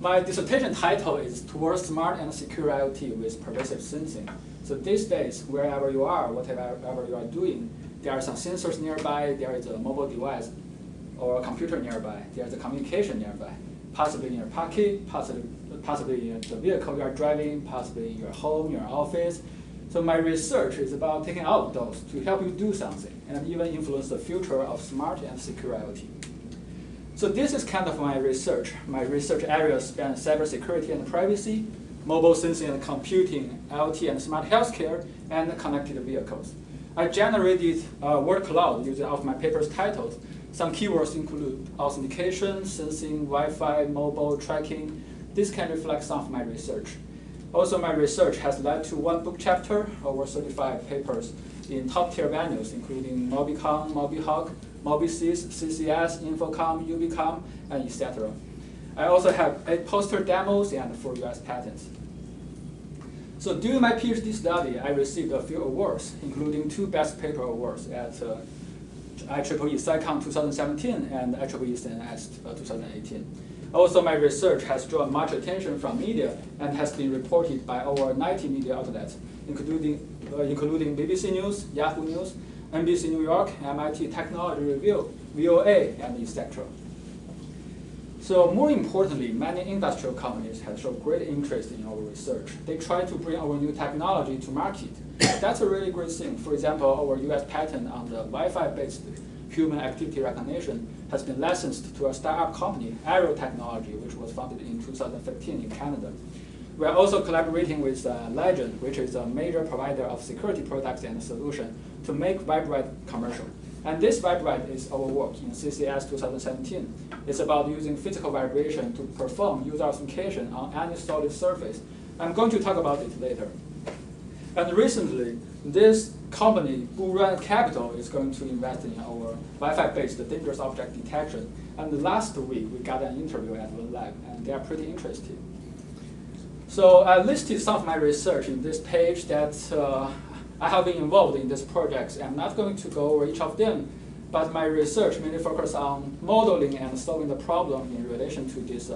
My dissertation title is Towards Smart and Secure IoT with Pervasive Sensing. So these days, wherever you are, whatever you are doing, there are some sensors nearby, there is a mobile device or a computer nearby, there is a communication nearby, possibly in your pocket, possibly in the vehicle you are driving, possibly in your home, your office. So my research is about taking out those to help you do something and even influence the future of smart and secure IoT. So this is kind of my research. My research areas span cybersecurity and privacy, mobile sensing and computing, IoT and smart healthcare, and connected vehicles. I generated a word cloud using of my paper's titles. Some keywords include authentication, sensing, Wi-Fi, mobile, tracking. This can reflect some of my research. Also, my research has led to one book chapter, over 35 papers in top-tier venues, including Mobicon, MobiHawk, MobiSys, CCS, Infocom, Ubicom, and etc. I also have 8 poster demos and 4 US patents. So during my PhD study, I received a few awards, including 2 Best Paper Awards at IEEE SciComm 2017 and IEEE CNS 2018. Also, my research has drawn much attention from media and has been reported by over 90 media outlets, including BBC News, Yahoo News, NBC New York, MIT Technology Review, VOA, and etc. So more importantly, many industrial companies have shown great interest in our research. They try to bring our new technology to market. That's a really great thing. For example, our US patent on the Wi-Fi-based human activity recognition has been licensed to a startup company, Aero Technology, which was founded in 2015 in Canada. We are also collaborating with Legend, which is a major provider of security products and solutions, to make VibeRite commercial. And this VibeRite is our work in CCS 2017. It's about using physical vibration to perform user authentication on any solid surface. I'm going to talk about it later. And recently, this company, Bull Run Capital, is going to invest in our Wi-Fi-based dangerous object detection. And last week, we got an interview at one lab, and they are pretty interested. So I listed some of my research in this page that I have been involved in these projects. I'm not going to go over each of them, but my research mainly focuses on modeling and solving the problem in relation to this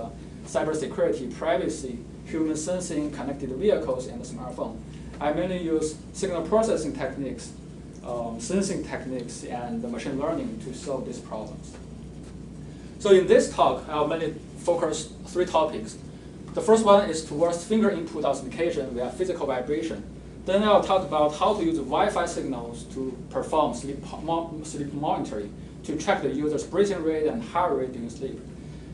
cybersecurity, privacy, human sensing, connected vehicles, and the smartphone. I mainly use signal processing techniques, sensing techniques, and machine learning to solve these problems. So in this talk, I'll mainly focus 3 topics. The first one is towards finger input authentication via physical vibration. Then I'll talk about how to use Wi-Fi signals to perform sleep monitoring to track the user's breathing rate and heart rate during sleep.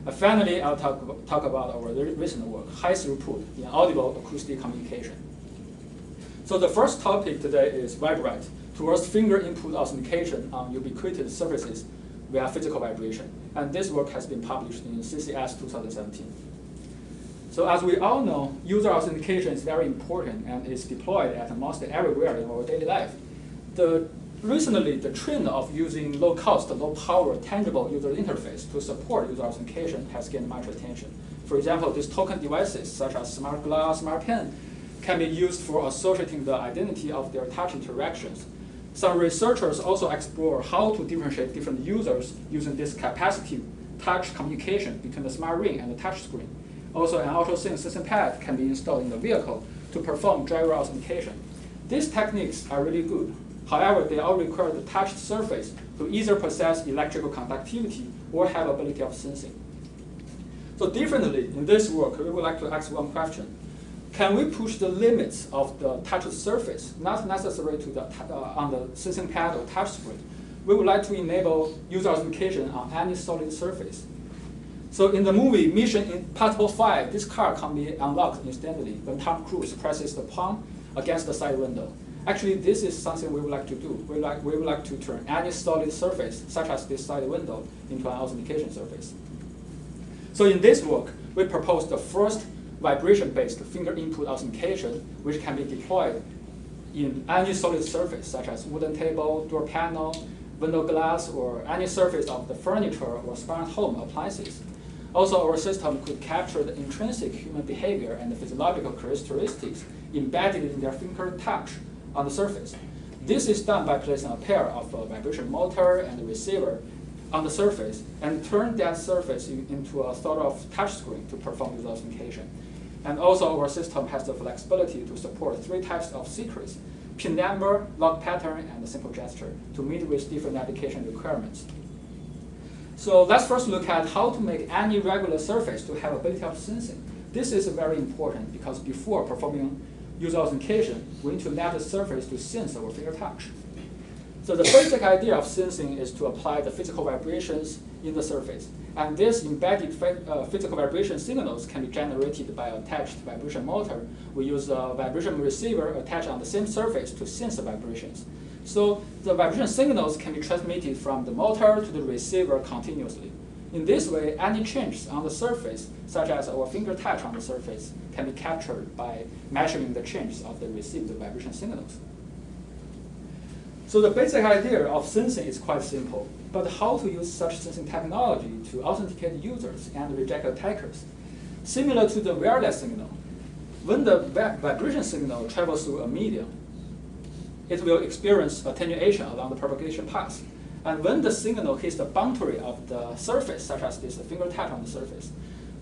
And finally, I'll talk about our recent work, high-throughput in audible acoustic communication. So the first topic today is VibeRite, towards finger input authentication on ubiquitous surfaces via physical vibration. And this work has been published in CCS 2017. So as we all know, user authentication is very important and is deployed at almost everywhere in our daily life. Recently, the trend of using low-cost, low-power, tangible user interface to support user authentication has gained much attention. For example, these token devices, such as smart glass, smart pen, can be used for associating the identity of their touch interactions. Some researchers also explore how to differentiate different users using this capacitive touch communication between the smart ring and the touch screen. Also, an auto-sync system pad can be installed in the vehicle to perform driver authentication. These techniques are really good. However, they all require the touched surface to either possess electrical conductivity or have ability of sensing. So differently, in this work, we would like to ask one question. Can we push the limits of the touched surface, not necessarily to the, on the sensing pad or touch screen? We would like to enable user authentication on any solid surface. So in the movie Mission Impossible 5, this car can be unlocked instantly when Tom Cruise presses the palm against the side window. Actually, this is something we would like to do. We would like to turn any solid surface, such as this side window, into an authentication surface. So in this work, we propose the first vibration-based finger input authentication, which can be deployed in any solid surface, such as wooden table, door panel, window glass, or any surface of the furniture or smart home appliances. Also, our system could capture the intrinsic human behavior and the physiological characteristics embedded in their finger touch on the surface. This is done by placing a pair of a vibration motor and a receiver on the surface and turn that surface into a sort of touch screen to perform user authentication. And also our system has the flexibility to support 3 types of secrets: PIN number, log pattern, and a simple gesture to meet with different application requirements. So let's first look at how to make any regular surface to have ability of sensing. This is very important because before performing user authentication, we need to let the surface to sense our finger touch. So the basic idea of sensing is to apply the physical vibrations in the surface. And these embedded physical vibration signals can be generated by attached vibration motor. We use a vibration receiver attached on the same surface to sense the vibrations. So the vibration signals can be transmitted from the motor to the receiver continuously. In this way, any changes on the surface, such as our finger touch on the surface, can be captured by measuring the changes of the received vibration signals. So the basic idea of sensing is quite simple, but how to use such sensing technology to authenticate users and reject attackers? Similar to the wireless signal, when the vibration signal travels through a medium, it will experience attenuation along the propagation path. And when the signal hits the boundary of the surface, such as this finger touch on the surface,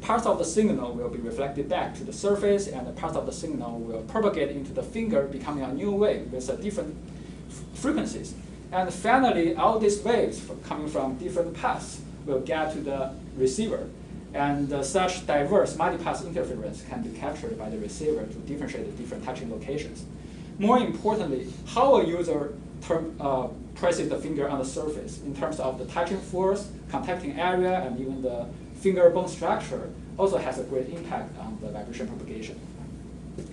parts of the signal will be reflected back to the surface, and the parts of the signal will propagate into the finger, becoming a new wave with a different frequencies. And finally, all these waves coming from different paths will get to the receiver. And such diverse multipath interference can be captured by the receiver to differentiate the different touching locations. More importantly, how a user presses the finger on the surface in terms of the touching force, contacting area, and even the finger bone structure also has a great impact on the vibration propagation.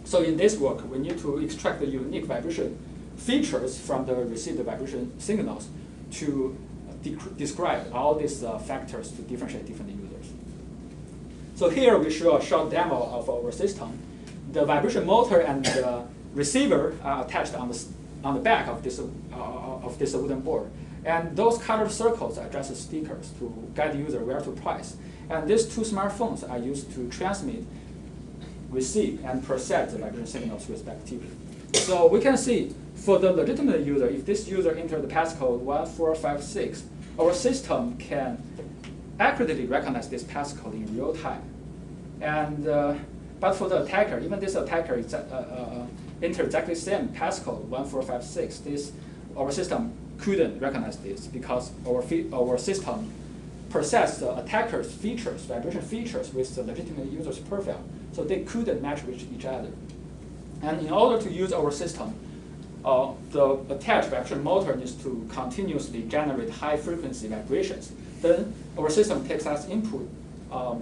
So in this work, we need to extract the unique vibration features from the received vibration signals to describe all these factors to differentiate different users. So here we show a short demo of our system. The vibration motor and the receiver are attached on the back of this wooden board. And those colored circles are just stickers to guide the user where to press. And these 2 smartphones are used to transmit, receive, and process the vibration signals respectively. So we can see for the legitimate user, if this user entered the passcode 1456, our system can accurately recognize this passcode in real time. And but for the attacker, even this attacker entered exactly the same passcode 1456, our system couldn't recognize this because our system processed the attacker's features, vibration features, with the legitimate user's profile, so they couldn't match with each other. And in order to use our system, the attached vibration motor needs to continuously generate high-frequency vibrations. Then our system takes as input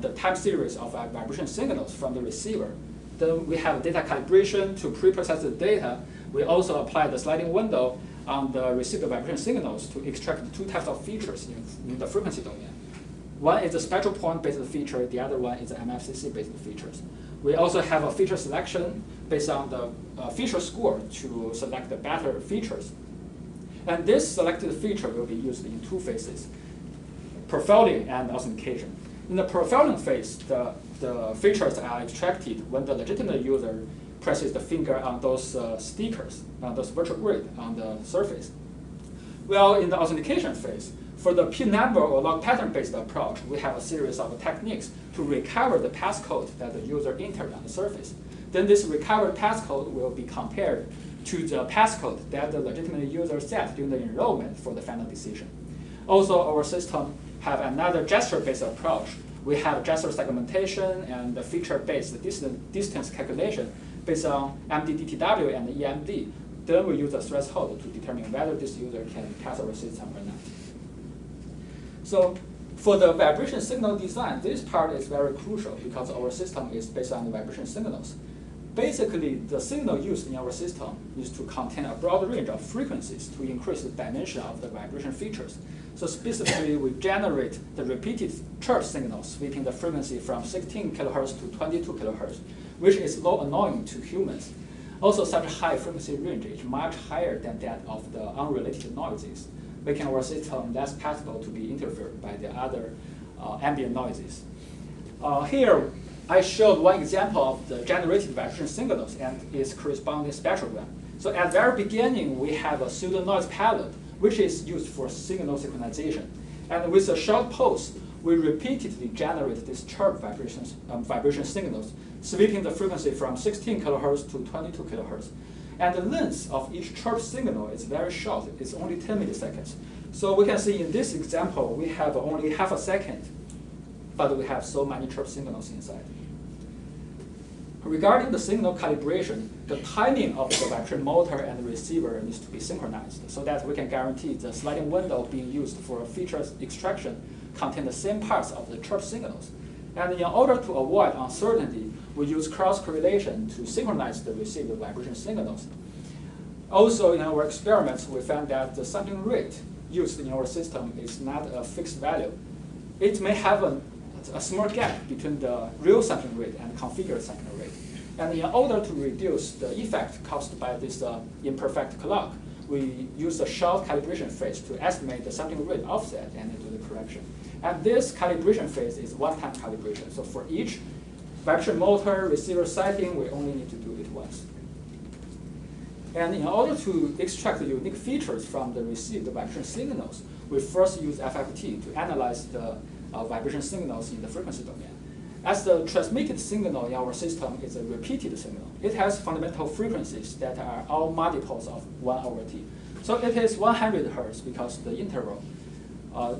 the time series of vibration signals from the receiver. Then we have data calibration to pre-process the data. We also apply the sliding window on the received vibration signals to extract 2 types of features in the frequency domain. One is a spectral point-based feature, the other one is MFCC-based features. We also have a feature selection based on the feature score to select the better features. And this selected feature will be used in 2 phases, profiling and authentication. In the profiling phase, the features are extracted when the legitimate user presses the finger on those stickers, on those virtual grid on the surface. Well, in the authentication phase, for the PIN number or log pattern-based approach, we have a series of techniques to recover the passcode that the user entered on the surface. Then this recovered passcode will be compared to the passcode that the legitimate user set during the enrollment for the final decision. Also, our system have another gesture-based approach. We have gesture segmentation and the feature-based distance calculation based on MDDTW and EMD. Then we use a threshold to determine whether this user can pass our system or not. So for the vibration signal design, this part is very crucial because our system is based on the vibration signals. Basically, the signal used in our system is to contain a broad range of frequencies to increase the dimension of the vibration features. So specifically, we generate the repeated church signals within the frequency from 16 kHz to 22 kHz, which is low annoying to humans. Also, such high frequency range is much higher than that of the unrelated noises, making our system less possible to be interfered by the other ambient noises. Here, I showed one example of the generated vibration signals and its corresponding spectrogram. So at the very beginning, we have a pseudo-noise palette, which is used for signal synchronization. And with a short pulse, we repeatedly generate these chirp vibration signals, sweeping the frequency from 16 kilohertz to 22 kilohertz. And the length of each chirp signal is very short. It's only 10 milliseconds. So we can see in this example, we have only half a second, but we have so many chirp signals inside. Regarding the signal calibration, the timing of the vibration motor and the receiver needs to be synchronized so that we can guarantee the sliding window being used for feature extraction contain the same parts of the chirp signals. And in order to avoid uncertainty, we use cross-correlation to synchronize the received vibration signals. Also, in our experiments, we found that the sampling rate used in our system is not a fixed value. It may have a small gap between the real sampling rate and configured sampling rate. And in order to reduce the effect caused by this imperfect clock, we use a short calibration phase to estimate the sampling rate offset and do the correction. And this calibration phase is one-time calibration. So for each vibration motor receiver setting, we only need to do it once. And in order to extract the unique features from the received vibration signals, we first use FFT to analyze the vibration signals in the frequency domain. As the transmitted signal in our system is a repeated signal, it has fundamental frequencies that are all multiples of 1 over t. So it is 100 hertz because the interval,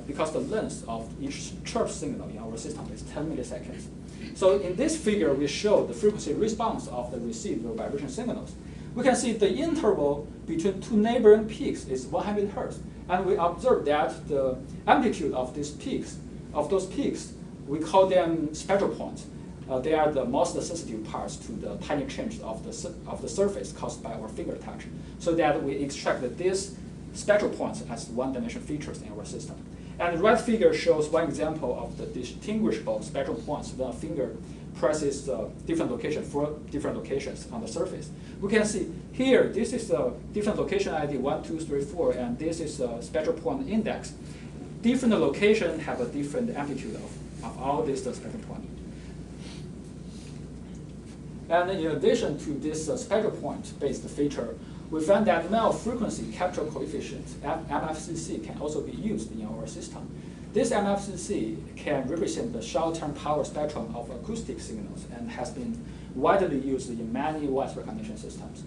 because the length of each chirp signal in our system is 10 milliseconds. So in this figure, we show the frequency response of the received vibration signals. We can see the interval between two neighboring peaks is 100 hertz. And we observe that the amplitude of these peaks, we call them spectral points. They are the most sensitive parts to the tiny change of the surface caused by our finger touch, so that we extract these spectral points as one-dimensional features in our system. And the right figure shows one example of the distinguishable spectral points when a finger presses different locations for different locations on the surface. We can see here, this is the different location ID 1, 2, 3, 4, and this is the spectral point index. Different locations have a different amplitude of all these spectral points. And in addition to this spectral point-based feature, we found that mel frequency capture coefficient, MFCC, can also be used in our system. This MFCC can represent the short-term power spectrum of acoustic signals and has been widely used in many voice recognition systems.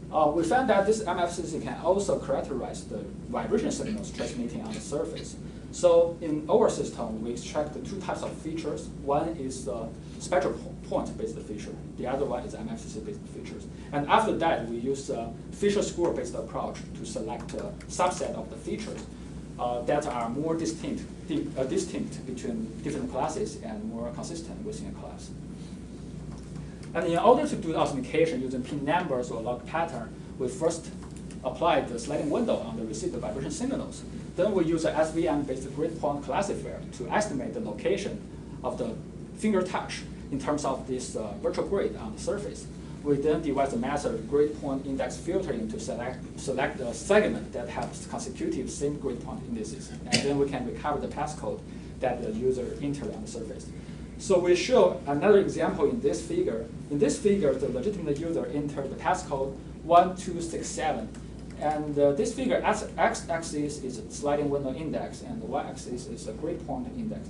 We found that this MFCC can also characterize the vibration signals transmitting on the surface. So in our system, we extract two types of features. One is the spectral point-based feature. The other one is MFCC-based features. And after that, we use a Fisher-Square-based approach to select a subset of the features that are more distinct between different classes and more consistent within a class. And in order to do the authentication using pin numbers or log pattern, we first apply the sliding window on the received vibration signals. Then we use an SVM-based grid point classifier to estimate the location of the finger touch in terms of this virtual grid on the surface. We then devise a method grid point index filtering to select a segment that has consecutive same grid point indices. And then we can recover the passcode that the user entered on the surface. So we show another example in this figure. In this figure, the legitimate user entered the passcode 1267. And this figure, x-axis is a sliding window index, and the y-axis is a grid point index.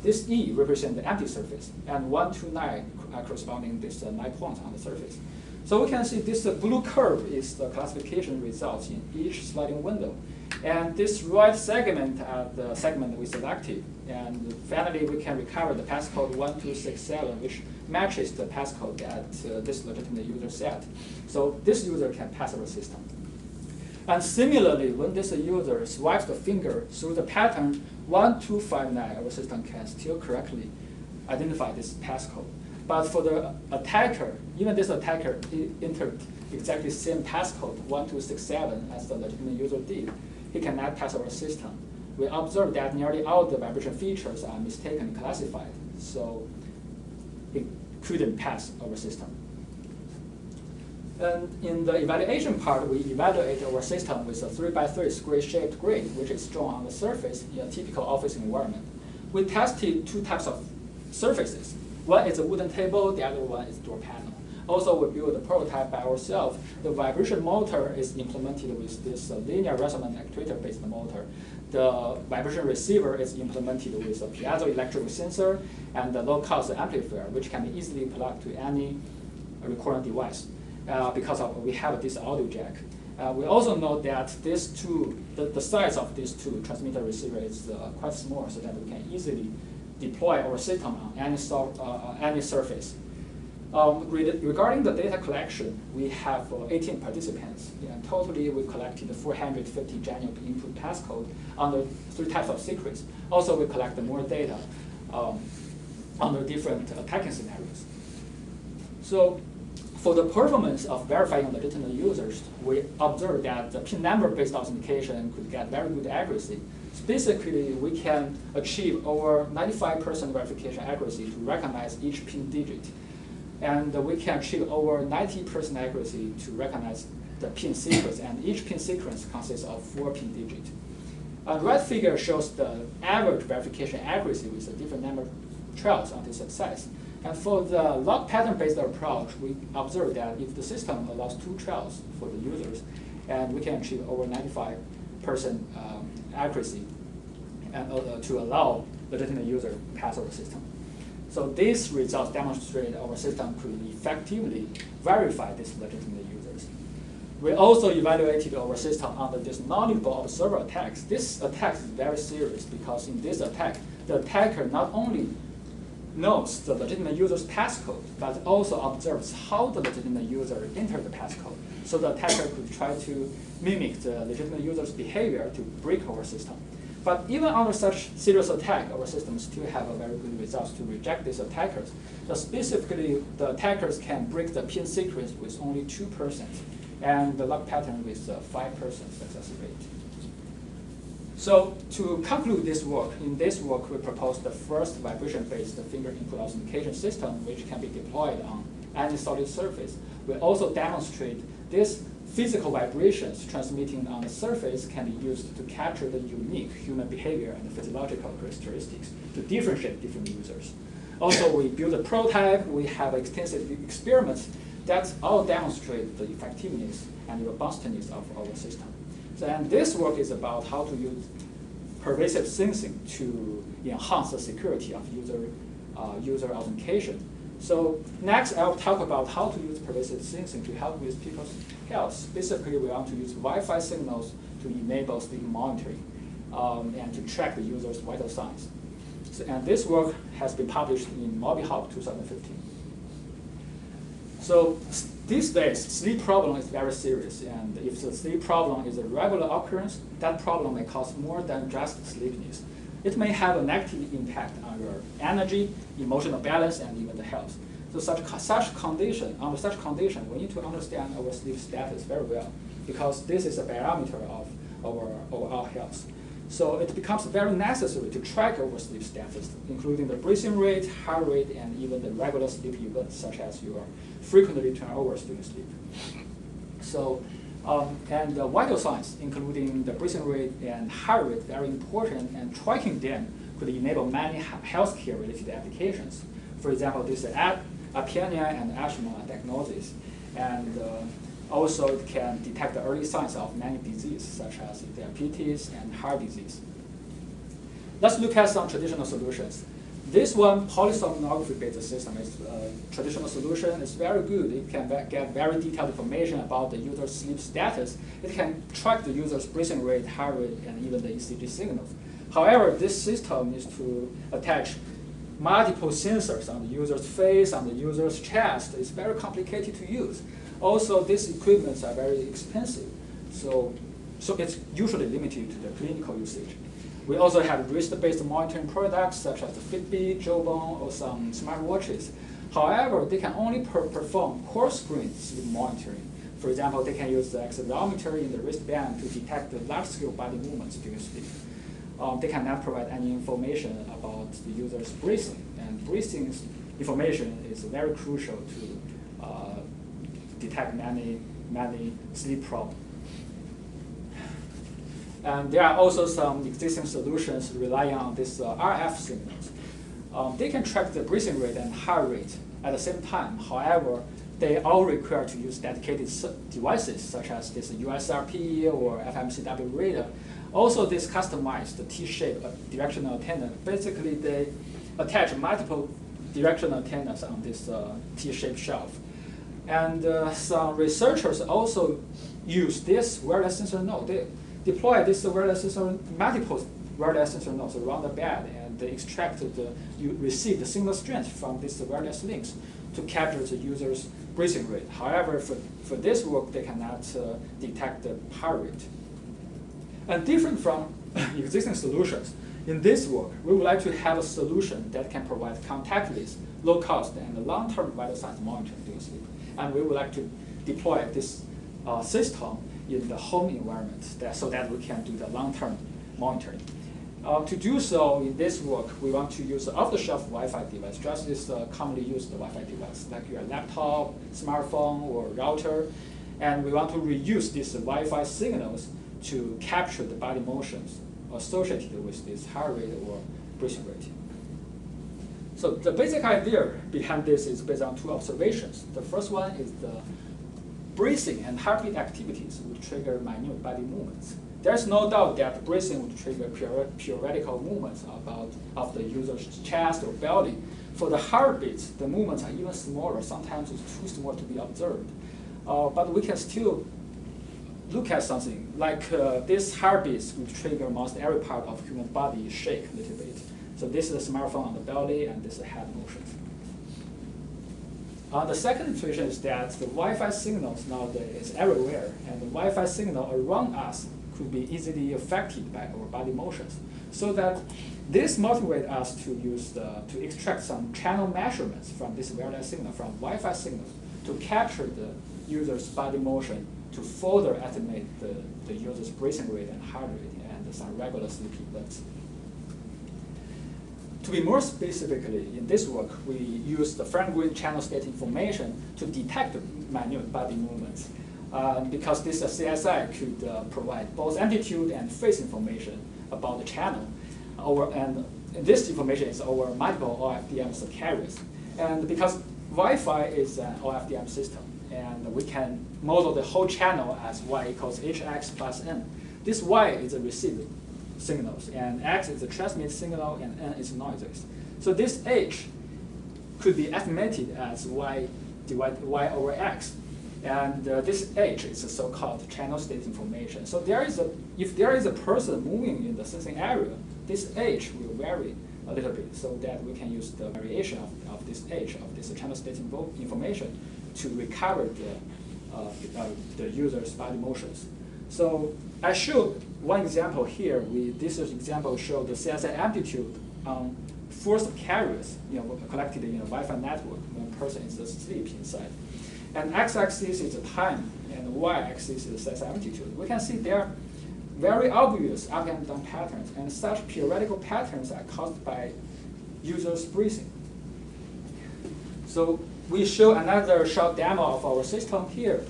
This E represents the empty surface, and 129 corresponding this 9 points on the surface. So we can see this blue curve is the classification results in each sliding window. And this right segment are the segment we selected. And finally, we can recover the passcode 1267, which matches the passcode that this legitimate user set. So this user can pass our system. And similarly, when this user swipes the finger through the pattern 1259, our system can still correctly identify this passcode. But for the attacker, even this attacker entered exactly the same passcode 1267 as the legitimate user did, he cannot pass our system. We observed that nearly all the vibration features are mistakenly classified, so it couldn't pass our system. And in the evaluation part, we evaluate our system with a 3x3 square-shaped grid, which is drawn on the surface in a typical office environment. We tested two types of surfaces. One is a wooden table, the other one is door panel. Also, we built a prototype by ourselves. The vibration motor is implemented with this linear resonant actuator-based motor. The vibration receiver is implemented with a piezoelectric sensor and a low-cost amplifier, which can be easily plugged to any recording device because we have this audio jack. We also know that these two, the size of these two transmitter receiver is quite small, so that we can easily deploy our system on any surface. Regarding the data collection, we have 18 participants. And totally, we collected 450 genuine input passcode under 3 types of secrets. Also, we collect more data under different attacking scenarios. So, for the performance of verifying legitimate users, we observed that the PIN number-based authentication could get very good accuracy. Basically, we can achieve over 95% verification accuracy to recognize each PIN digit. And we can achieve over 90% accuracy to recognize the PIN sequence, and each PIN sequence consists of 4 PIN digits. The right figure shows the average verification accuracy with the different number of trials until success. And for the log pattern-based approach, we observe that if the system allows 2 trials for the users, and we can achieve over 95% accuracy and, to allow legitimate user to pass our system. So these results demonstrate our system could effectively verify these legitimate users. We also evaluated our system under this non-mutable observer attacks. This attack is very serious because in this attack, the attacker not only knows the legitimate user's passcode, but also observes how the legitimate user entered the passcode. So the attacker could try to mimic the legitimate user's behavior to break our system. But even under such serious attack, our system still have a very good results to reject these attackers. So specifically, the attackers can break the PIN sequence with only 2%, and the log pattern with 5% success rate. So to conclude this work, in this work we proposed the first vibration-based finger input authentication system which can be deployed on any solid surface. We also demonstrate this physical vibrations transmitting on the surface can be used to capture the unique human behavior and physiological characteristics to differentiate different users. Also, we build a prototype. We have extensive experiments that all demonstrate the effectiveness and robustness of our system. So, and this work is about how to use pervasive sensing to enhance the security of user authentication. So next, I'll talk about how to use pervasive sensing to help with people's health. Specifically, we want to use Wi-Fi signals to enable sleep monitoring and to track the user's vital signs. So, and this work has been published in MobiHub 2015. So these days, sleep problem is very serious, and if the sleep problem is a regular occurrence, that problem may cause more than just sleepiness. It may have a negative impact on your energy, emotional balance, and even the health. So under such condition, we need to understand our sleep status very well, because this is a parameter of our health. So it becomes very necessary to track our sleep status, including the breathing rate, heart rate, and even the regular sleep events, such as your frequent return hours during sleep. So, and the vital signs, including the breathing rate and heart rate, very important, and tracking them could enable many healthcare-related applications. For example, this is apnea and asthma diagnosis, and also it can detect the early signs of many diseases, such as diabetes and heart disease. Let's look at some traditional solutions. This one, polysomnography-based system, is a traditional solution. It's very good. It can get very detailed information about the user's sleep status. It can track the user's breathing rate, heart rate, and even the ECG signals. However, this system needs to attach multiple sensors on the user's face, on the user's chest. It's very complicated to use. Also, these equipments are very expensive, so it's usually limited to the clinical usage. We also have wrist-based monitoring products such as the Fitbit, Jawbone, or some smartwatches. However, they can only perform coarse-grained sleep monitoring. For example, they can use the accelerometer in the wristband to detect the large-scale body movements during sleep. They cannot provide any information about the user's breathing, and breathing information is very crucial to detect many sleep problems. And there are also some existing solutions relying on these RF signals. They can track the breathing rate and heart rate at the same time. However, they all require to use dedicated devices such as this USRP or FMCW reader. Also, this customized T-shaped directional antenna. Basically, they attach multiple directional antennas on this T-shaped shelf. And some researchers also use this wireless sensor node. They deploy this wireless sensor, multiple wireless sensor nodes around the bed, and they receive the signal strength from these wireless links to capture the user's breathing rate. However, for this work, they cannot detect the heart rate. And different from existing solutions, in this work, we would like to have a solution that can provide contactless, low cost, and long-term vital signs monitoring during sleep. And we would like to deploy this system in the home environment so that we can do the long-term monitoring. To do so, in this work, we want to use off-the-shelf Wi-Fi device, just this commonly used Wi-Fi device, like your laptop, smartphone, or router. And we want to reuse these Wi-Fi signals to capture the body motions associated with this heart rate or breathing rate. So the basic idea behind this is based on two observations. The first one is the breathing and heartbeat activities would trigger minute body movements. There's no doubt that breathing would trigger periodical movements of the user's chest or belly. For the heartbeats, the movements are even smaller. Sometimes it's too small to be observed. But we can still look at something like this heartbeats would trigger almost every part of human body shake a little bit. So this is a smartphone on the belly, and this is head motions. The second situation is that the Wi-Fi signals nowadays is everywhere, and the Wi-Fi signal around us could be easily affected by our body motions. So that this motivates us to extract some channel measurements from this wireless signal, from Wi-Fi signals, to capture the user's body motion to further estimate the user's breathing rate and heart rate and some regular sleep events. To be more specifically, in this work, we use the fine-grained channel state information to detect minute body movements. Because this CSI could provide both amplitude and phase information about the channel. And this information is over multiple OFDM carriers. And because Wi-Fi is an OFDM system, and we can model the whole channel as y equals hx plus n. This y is the received signals, and x is the transmit signal, and n is noises. So this h could be estimated as y divided y over x. And this h is a so-called channel state information. So if there is a person moving in the sensing area, this h will vary a little bit, so that we can use the variation of this h, of this channel state information, to recover the user's body motions. So I showed one example here. This example showed the CSI amplitude on first carriers collected in a Wi-Fi network when a person is asleep inside. And x-axis is the time, and y-axis is the CSI amplitude. We can see there are very obvious up and down patterns, and such periodical patterns are caused by users' breathing. So we show another short demo of our system here.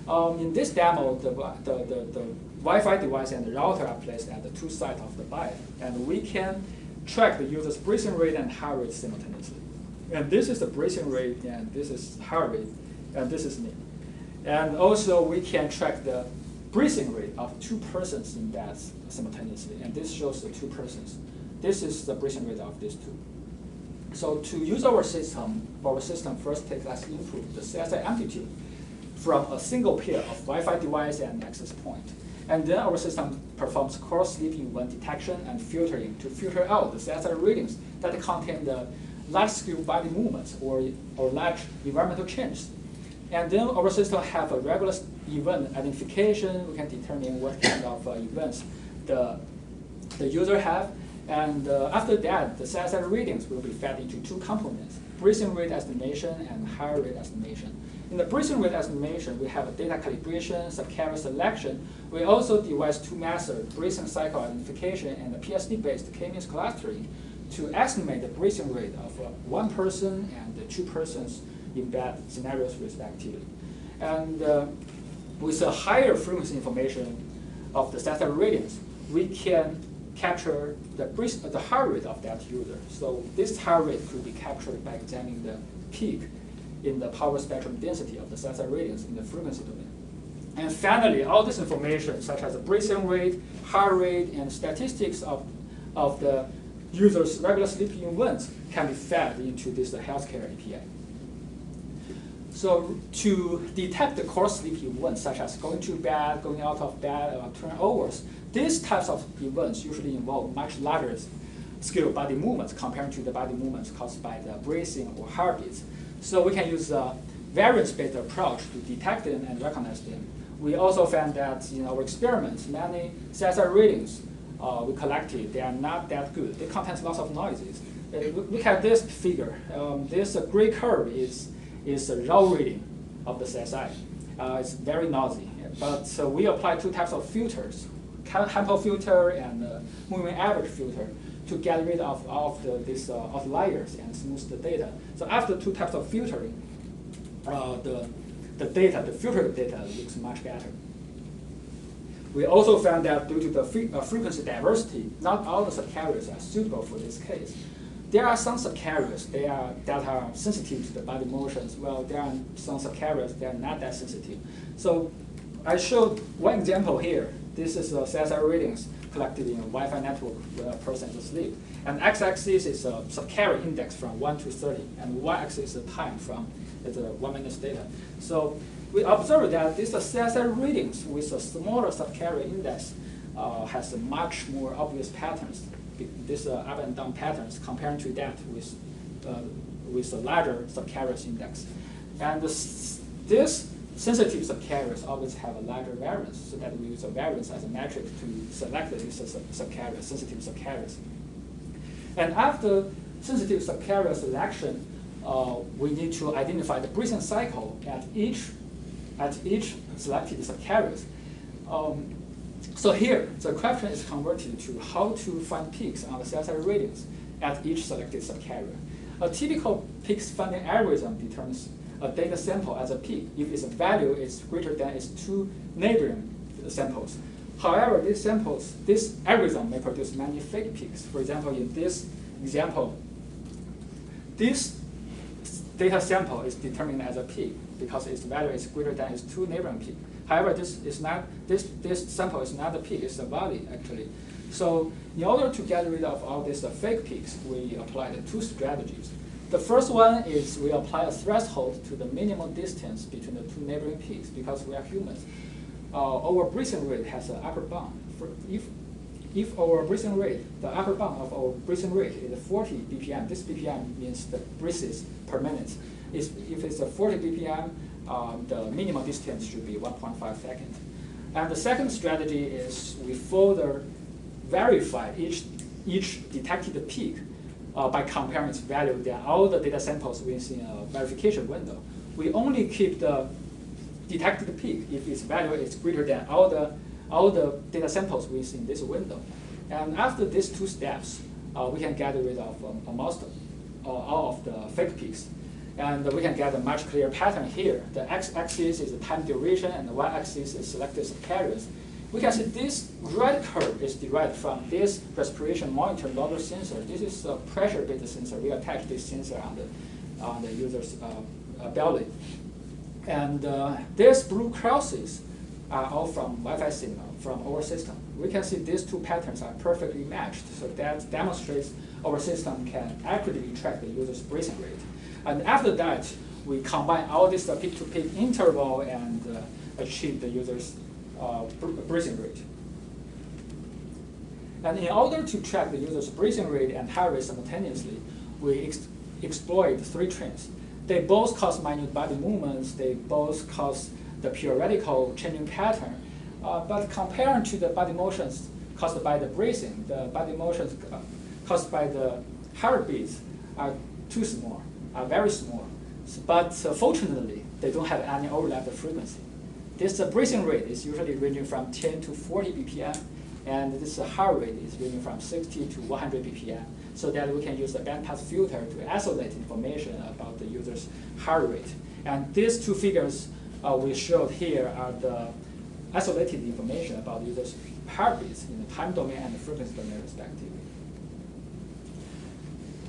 In this demo, the Wi-Fi device and the router are placed at the two sides of the bed, and we can track the user's breathing rate and heart rate simultaneously. And this is the breathing rate, and this is heart rate, and this is me. And also, we can track the breathing rate of two persons in bed simultaneously, and this shows the two persons. This is the breathing rate of these two. So to use our system first takes as input the CSI amplitude from a single pair of Wi-Fi device and access point. And then our system performs cross-sleep event detection and filtering to filter out the CSI readings that contain the large-scale body movements or large environmental changes. And then our system have a regular event identification. We can determine what kind of events the user have. And after that, the CSI readings will be fed into two components, breathing rate estimation and heart rate estimation. In the breathing rate estimation, we have a data calibration, subcarrier selection. We also devise two methods, breathing cycle identification and the PhD-based k-means clustering, to estimate the breathing rate of one person and the two persons in bed scenarios respectively. And with a higher frequency information of the CSI readings, we can capture the heart rate of that user. So this heart rate could be captured by examining the peak in the power spectrum density of the CSI readings in the frequency domain. And finally, all this information, such as the breathing rate, heart rate, and statistics of the user's regular sleep events can be fed into this healthcare API. So to detect the core sleep events, such as going to bed, going out of bed, or turnovers, these types of events usually involve much larger scale body movements compared to the body movements caused by the breathing or heartbeats. So we can use a variance-based approach to detect them and recognize them. We also found that in our experiments, many CSI readings we collected, they are not that good. They contain lots of noises. Look at this figure. This gray curve is a raw reading of the CSI. It's very noisy. But we apply two types of filters, Hempel filter and moving average filter, to get rid of all of these outliers and smooth the data. So after two types of filtering, the filtered data looks much better. We also found that due to the frequency diversity, not all the subcarriers are suitable for this case. There are some subcarriers that are sensitive to the body motions, while there are some subcarriers that are not that sensitive. So I showed one example here. This is CSI readings collected in a Wi-Fi network when a person is asleep. And x-axis is a subcarrier index from 1 to 30, and y-axis is the time from the 1 minute data. So we observed that these CSI readings with a smaller subcarrier index has a much more obvious patterns, this up and down patterns, compared to that with a larger subcarrier index. And this sensitive subcarriers always have a larger variance, so that we use a variance as a metric to select these subcarriers, sensitive subcarriers. And after sensitive subcarrier selection, we need to identify the breathing cycle at each selected subcarriers. So here, the question is converted to how to find peaks on the CSI readings at each selected subcarrier. A typical peaks finding algorithm determines a data sample as a peak if its value is greater than its two neighboring samples. However, this algorithm may produce many fake peaks. For example, in this example, this data sample is determined as a peak because its value is greater than its two neighboring peaks. However, this sample is not a peak, it's a valley actually. So in order to get rid of all these fake peaks, we applied two strategies. The first one is we apply a threshold to the minimum distance between the two neighboring peaks because we are humans. Our breathing rate has an upper bound. If our breathing rate, the upper bound of our breathing rate is 40 BPM, this BPM means the breaths per minute. If it's a 40 BPM, the minimum distance should be 1.5 seconds. And the second strategy is we further verify each detected peak by comparing its value to all the data samples within a verification window. We only keep the detected peak if its value is greater than all the data samples within this window. And after these two steps, we can get rid of almost all of the fake peaks. And we can get a much clearer pattern here. The x-axis is the time duration, and the y-axis is selected subcarriers. We can see this red curve is derived from this respiration monitor loader sensor. This is a pressure-based sensor. We attach this sensor on the user's belly. And these blue crosses are all from Wi-Fi signal from our system. We can see these two patterns are perfectly matched, so that demonstrates our system can accurately track the user's breathing rate. And after that, we combine all this peak-to-peak interval and achieve the user's breathing rate. And in order to track the user's breathing rate and heart rate simultaneously, we exploit three trends. They both cause minute body movements. They both cause the periodical changing pattern. But compared to the body motions caused by the breathing, the body motions caused by the heartbeats are too small, are very small. But fortunately, they don't have any overlap of frequency. This breathing rate is usually ranging from 10 to 40 BPM, and this heart rate is ranging from 60 to 100 BPM, so that we can use the bandpass filter to isolate information about the user's heart rate. And these two figures we showed here are the isolated information about users' heartbeats in the time domain and the frequency domain respectively.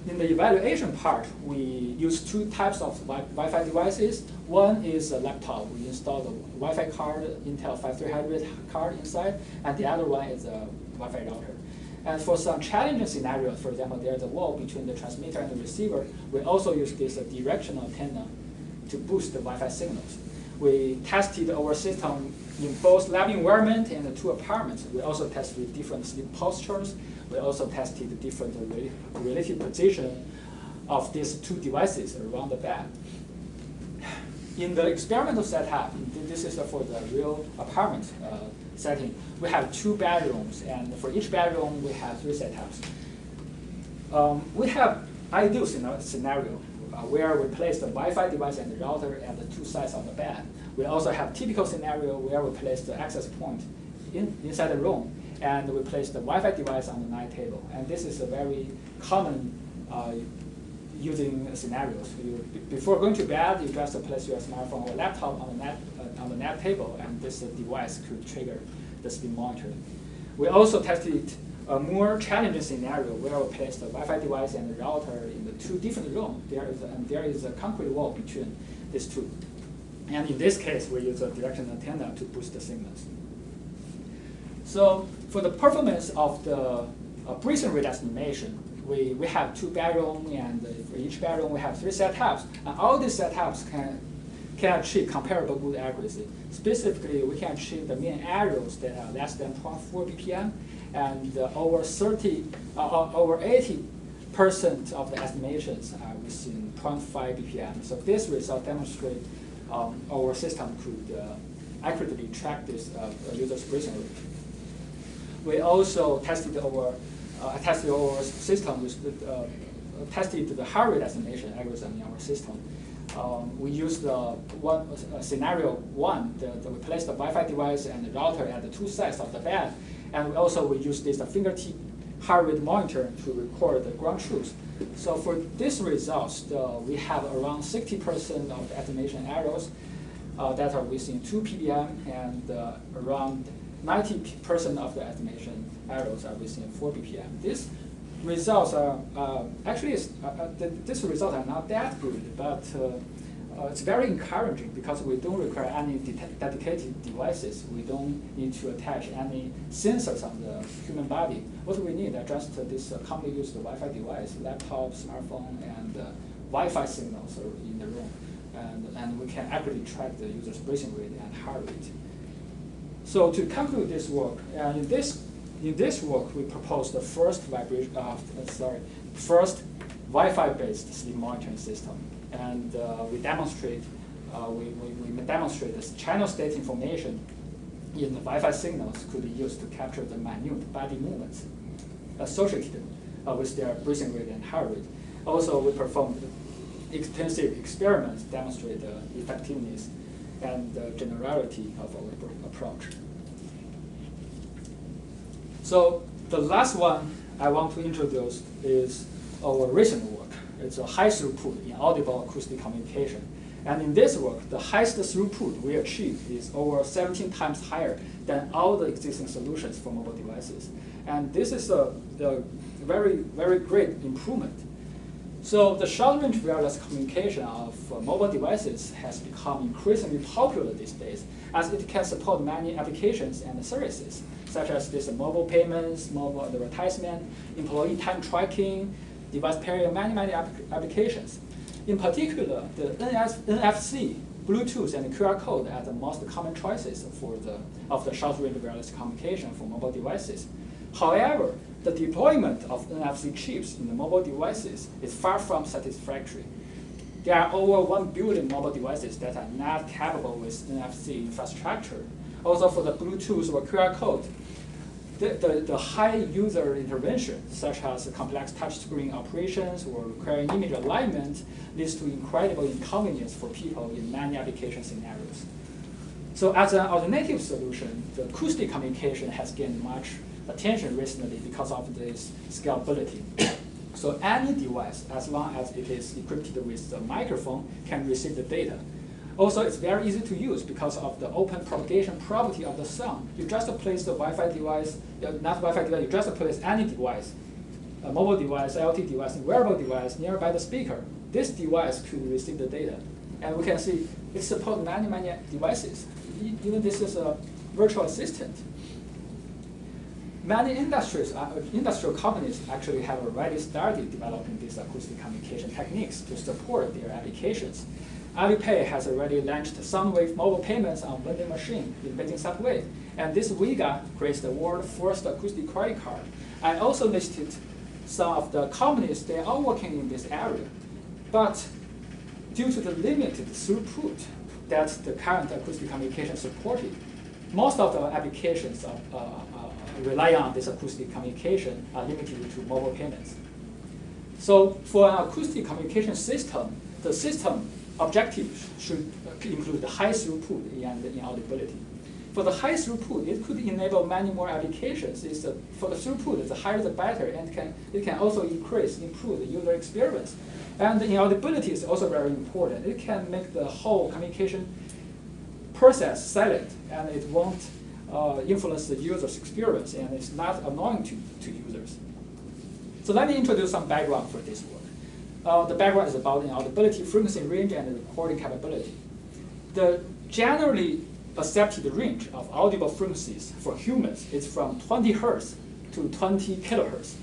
in the evaluation part, we use two types of Wi-Fi devices. One is a laptop. We install the Wi-Fi card, Intel 5300 card inside, and the other one is a Wi-Fi router. And for some challenging scenarios, for example, there's a wall between the transmitter and the receiver, we also use this directional antenna to boost the Wi-Fi signals. We tested our system in both lab environment and the two apartments. We also tested different sleep postures. We also tested different relative position of these two devices around the bed. In the experimental setup, this is for the real apartment setting, we have 2 bedrooms, and for each bedroom we have 3 setups. We have ideal scenario where we place the Wi-Fi device and the router at the 2 sides of the bed. We also have typical scenario where we place the access point inside the room, and we place the Wi-Fi device on the night table. And this is a very common using scenarios. Before going to bed, you just place your smartphone or laptop on the net table, and this device could trigger the sleep monitoring. We also tested a more challenging scenario where we place the Wi-Fi device and the router in the 2 different rooms. There is a concrete wall between these 2. And in this case, we use a directional antenna to boost the signals. So for the performance of the breathing rate estimation, we have 2 bedrooms, and for each bedroom we have 3 setups. And all these setups can achieve comparable good accuracy. Specifically, we can achieve the mean errors that are less than 0.4 BPM, and over 80% of the estimations are within 0.5 BPM. So this result demonstrates our system could accurately track this user's breathing rate. We also tested our system with tested the heart rate estimation algorithm in our system. We used scenario 1, we placed the Wi-Fi device and the router at the 2 sides of the bed, and we used this fingertip heart rate monitor to record the ground truth. So for these results, we have around 60% of the estimation errors that are within 2 ppm, and around 90% of the estimation errors are within 4 ppm. These results are these results are not that good, but it's very encouraging because we don't require any dedicated devices. We don't need to attach any sensors on the human body. What we need are just this commonly used Wi-Fi device, laptop, smartphone, and Wi-Fi signals in the room, and we can accurately track the user's breathing rate and heart rate. So to conclude this work, in this work we proposed the first Wi-Fi-based sleep monitoring system, and we demonstrate this channel state information in the Wi-Fi signals could be used to capture the minute body movements associated with their breathing rate and heart rate. Also, we performed extensive experiments to demonstrate the effectiveness and the generality of our approach. So the last one I want to introduce is our recent work. It's a high throughput in audible acoustic communication. And in this work, the highest throughput we achieved is over 17 times higher than all the existing solutions for mobile devices. And this is a very, very great improvement. So the short-range wireless communication of mobile devices has become increasingly popular these days, as it can support many applications and services, such as this mobile payments, mobile advertisement, employee time tracking, device pairing, many applications. In particular, the NFC, Bluetooth, and QR code are the most common choices of the short-range wireless communication for mobile devices. However, the deployment of NFC chips in the mobile devices is far from satisfactory. There are over 1 billion mobile devices that are not capable with NFC infrastructure. Also, for the Bluetooth or QR code, the high user intervention, such as complex touchscreen operations or requiring image alignment, leads to incredible inconvenience for people in many application scenarios. So as an alternative solution, the acoustic communication has gained much attention recently because of this scalability. So any device, as long as it is equipped with a microphone, can receive the data. Also, it's very easy to use because of the open propagation property of the sound. You just place the Wi-Fi device, not Wi-Fi device, you just place any device a mobile device, IoT device, and wearable device nearby the speaker, this device could receive the data. And we can see it supports many, many devices. Even this is a virtual assistant. Many industrial companies actually have already started developing these acoustic communication techniques to support their applications. Alipay has already launched Soundwave mobile payments on vending machine in Beijing subway. And this Vega creates the world's first acoustic credit card. I also listed some of the companies that are working in this area. But due to the limited throughput that the current acoustic communication supported, most of the applications rely on this acoustic communication are limited to mobile payments. So for an acoustic communication system, the system objectives should include the high throughput and the inaudibility. For the high throughput, it could enable many more applications. For the throughput, the higher the better, and it can also improve the user experience. And the inaudibility is also very important. It can make the whole communication process silent, and it won't influence the user's experience, and it's not annoying to users. So let me introduce some background for this work. The background is about inaudibility, frequency range, and recording capability. The generally accepted range of audible frequencies for humans is from 20 Hz to 20 kHz.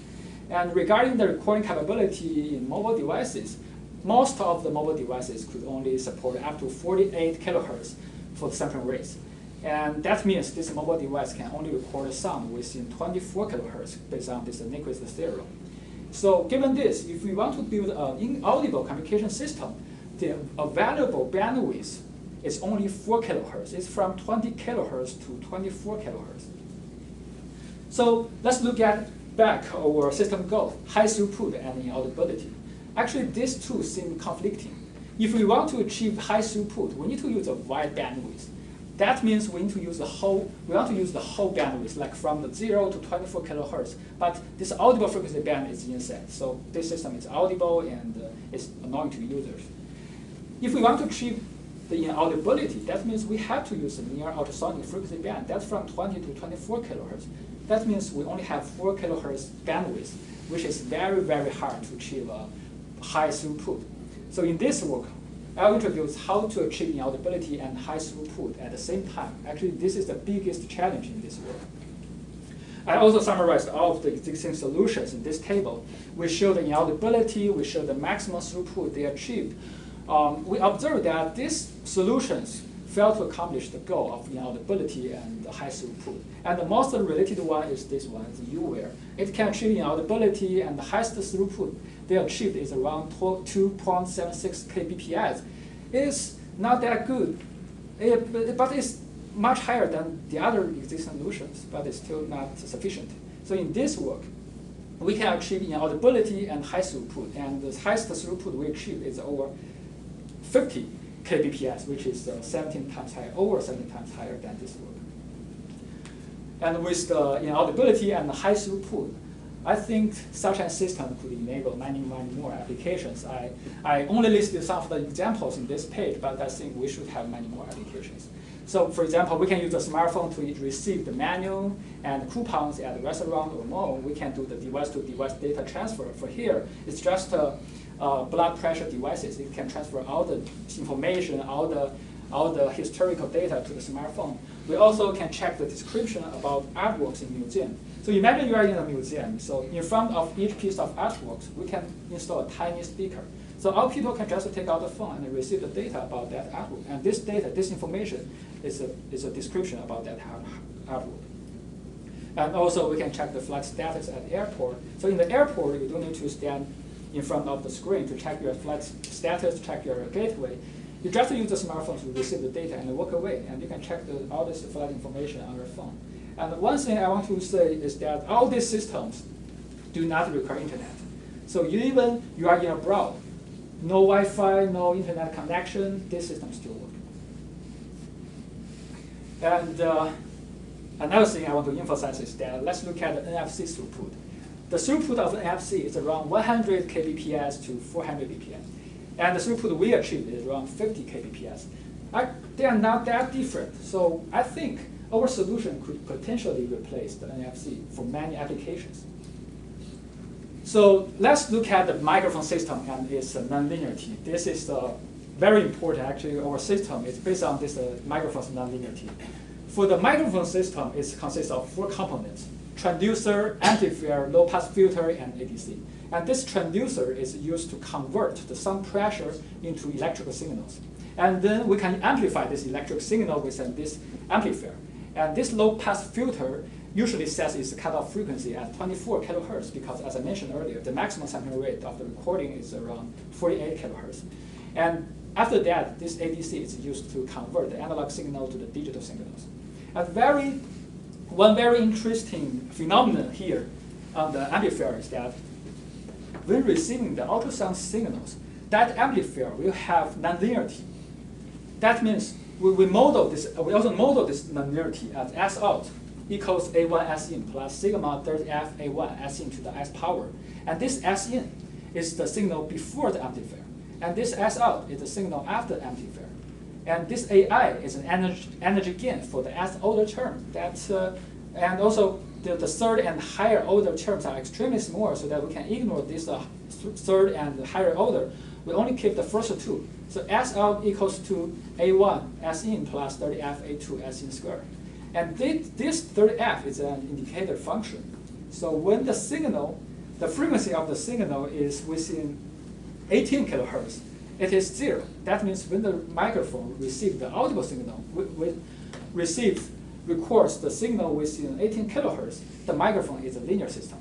And regarding the recording capability in mobile devices, most of the mobile devices could only support up to 48 kHz for the sampling rates. And that means this mobile device can only record sound within 24 kHz based on this Nyquist theorem. So given this, if we want to build an inaudible communication system, the available bandwidth is only 4 kHz. It's from 20 kHz to 24 kHz. So let's look at back our system goal, high throughput and inaudibility. Actually, these two seem conflicting. If we want to achieve high throughput, we need to use a wide bandwidth. That means we need to use the whole bandwidth, like from the 0 to 24 kHz. But this audible frequency band is inside. So this system is audible and it's annoying to users. If we want to achieve the inaudibility, that means we have to use the near ultrasonic frequency band. That's from 20 to 24 kHz. That means we only have 4 kHz bandwidth, which is very, very hard to achieve a high throughput. So in this work, I'll introduce how to achieve inaudibility and high throughput at the same time. Actually, this is the biggest challenge in this work. I also summarized all of the existing solutions in this table. We show the inaudibility, we show the maximum throughput they achieved. We observed that these solutions fail to accomplish the goal of inaudibility and the high throughput. And the most related one is this one, the UWare. It can achieve inaudibility, and the highest throughput they achieved is around 2.76 kbps. It's not that good, but it's much higher than the other existing solutions, but it's still not sufficient. So in this work, we can achieve inaudibility and high throughput, and the highest throughput we achieve is over 50 kbps, which is 17 times higher, over 17 times higher than this work. And with the inaudibility and the high throughput, I think such a system could enable many, many more applications. I only listed some of the examples in this page, but I think we should have many more applications. So for example, we can use a smartphone to receive the menu and coupons at a restaurant or mall. We can do the device-to-device data transfer. For here, it's just blood pressure devices. It can transfer all the information, all the historical data to the smartphone. We also can check the description about artworks in museum. So imagine you are in a museum. So in front of each piece of artworks, we can install a tiny speaker. So all people can just take out the phone and receive the data about that artwork. And this data, this information, is a description about that artwork. And also we can check the flight status at the airport. So in the airport, you don't need to stand in front of the screen to check your flight status, check your gateway. You just use the smartphone to receive the data and walk away, and you can check all this flight information on your phone. And one thing I want to say is that all these systems do not require internet. So even you are in abroad, no Wi-Fi, no internet connection, this system still works. And another thing I want to emphasize is that let's look at the NFC throughput. The throughput of the NFC is around 100 kbps to 400 bps. And the throughput we achieved is around 50 kbps. They are not that different. So I think our solution could potentially replace the NFC for many applications. So let's look at the microphone system and its nonlinearity. This is very important. Actually, our system is based on this microphone's nonlinearity. For the microphone system, it consists of 4 components: transducer, amplifier, low-pass filter, and ADC. And this transducer is used to convert the sound pressure into electrical signals. And then we can amplify this electric signal within this amplifier. And this low-pass filter usually sets its cutoff frequency at 24 kilohertz because, as I mentioned earlier, the maximum sampling rate of the recording is around 48 kilohertz. And after that, this ADC is used to convert the analog signal to the digital signals. And one very interesting phenomenon here on the amplifier is that when receiving the ultrasound signals, that amplifier will have nonlinearity. That means we also model this nonlinearity as S out equals A1 S in plus sigma 30F A1 S in to the S power. And this S in is the signal before the amplifier. And this S out is the signal after the amplifier. And this AI is an energy gain for the S order term. And also the third and higher order terms are extremely small, so that we can ignore this third and higher order. We only keep the first 2. So S out equals to A1 S in plus 30F A2 S in squared. And this 30F is an indicator function. So when the signal, the frequency of the signal is within 18 kilohertz, it is 0. That means when the microphone receives the audible signal, records the signal within 18 kilohertz, the microphone is a linear system.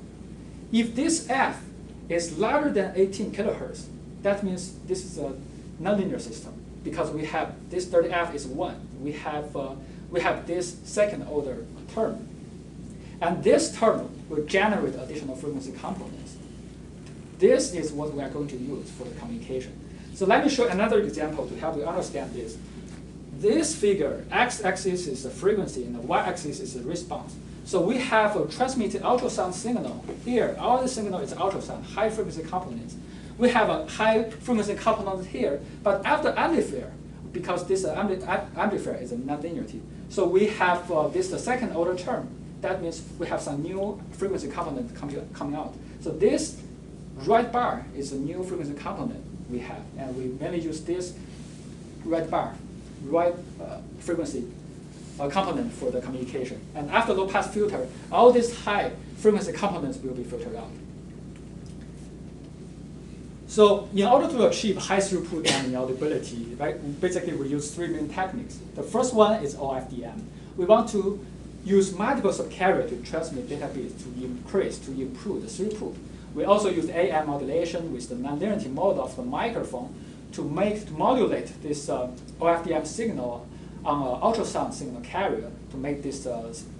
If this F is larger than 18 kilohertz, that means this is a nonlinear system because we have this 30F is 1. We have this second order term. And this term will generate additional frequency components. This is what we are going to use for the communication. So let me show another example to help you understand this. This figure, x-axis is the frequency and the y-axis is the response. So we have a transmitted ultrasound signal. Here, our signal is ultrasound, high frequency components. We have a high frequency component here, but after amplifier, because this amplifier is a nonlinearity, so we have this second order term. That means we have some new frequency component coming out. So this red bar is a new frequency component we have, and we mainly use this red bar, frequency component for the communication. And after low-pass filter, all these high frequency components will be filtered out. So in order to achieve high throughput and inaudibility, right, basically we use 3 main techniques. The first one is OFDM. We want to use multiple subcarrier to transmit data bits to improve the throughput. We also use AM modulation with the nonlinearity mode of the microphone to modulate this OFDM signal on an ultrasound signal carrier to make this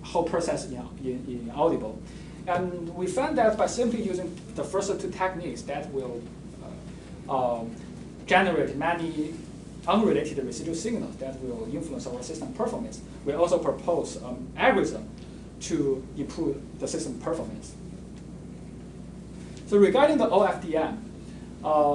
whole process inaudible. And we found that by simply using the first 2 techniques, that will generate many unrelated residual signals that will influence our system performance. We also propose an algorithm to improve the system performance. So regarding the OFDM,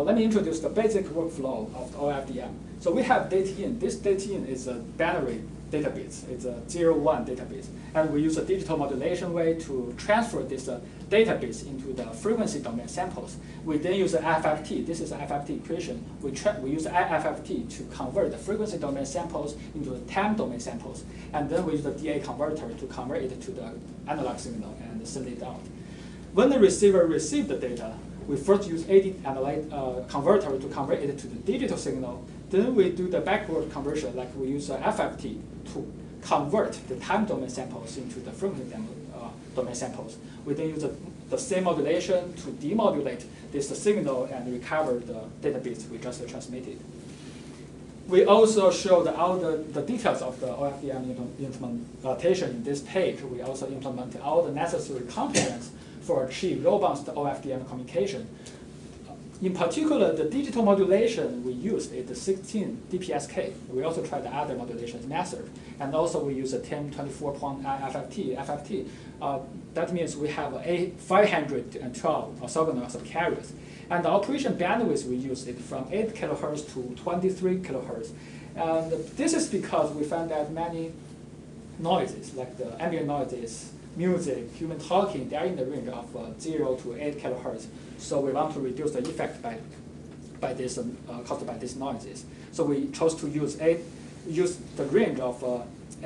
let me introduce the basic workflow of the OFDM. So we have data in. This data in is a binary data bits. It's a 0-1 data bits. And we use a digital modulation way to transfer this data bits into the frequency domain samples. We then use the FFT. This is an FFT equation. We use the FFT to convert the frequency domain samples into the time domain samples. And then we use the DA converter to convert it to the analog signal and send it out. When the receiver receives the data, we first use AD converter to convert it to the digital signal. Then we do the backward conversion, like we use FFT to convert the time domain samples into the frequency domain samples. We then use the same modulation to demodulate this signal and recover the data bits we just transmitted. We also show all the details of the OFDM implementation in this page. We also implemented all the necessary components for achieve robust OFDM communication. In particular, the digital modulation we used is the 16 dPSK. We also tried the other modulation method. And also we use a 1024.I FFT. That means we have 512 orthogonal subcarriers. And the operation bandwidth we use is from 8 kilohertz to 23 kilohertz. And this is because we found that many noises, like the ambient noise, is music, human talking, they are in the range of 0 to 8 kilohertz. So we want to reduce the effect caused by these noises. So we chose to use the range of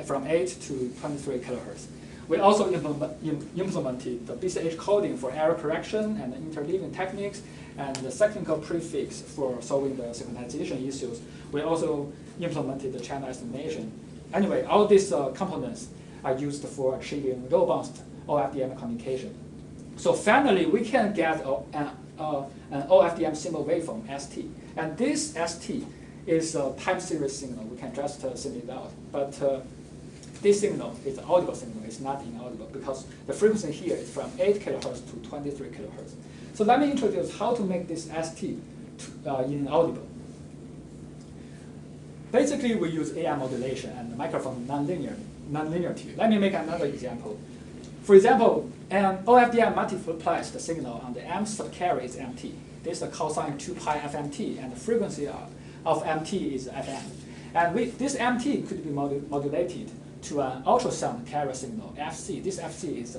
from 8 to 23 kilohertz. We also implemented the BCH coding for error correction and interleaving techniques, and the technical prefix for solving the synchronization issues. We also implemented the channel estimation. Anyway, all these components are used for achieving robust OFDM communication. So finally, we can get an OFDM symbol waveform, ST. And this ST is a time series signal. We can just send it out. But this signal is an audible signal. It's not inaudible because the frequency here is from 8 kilohertz to 23 kilohertz. So let me introduce how to make this ST inaudible. Basically, we use AI modulation and microphone nonlinearity. Let me make another example. For example, an OFDM multiplies the signal on the M subcarrier is MT. This is the cosine 2 pi FMT, and the frequency of MT is FM. And this MT could be modulated to an ultrasound carrier signal, FC. This FC is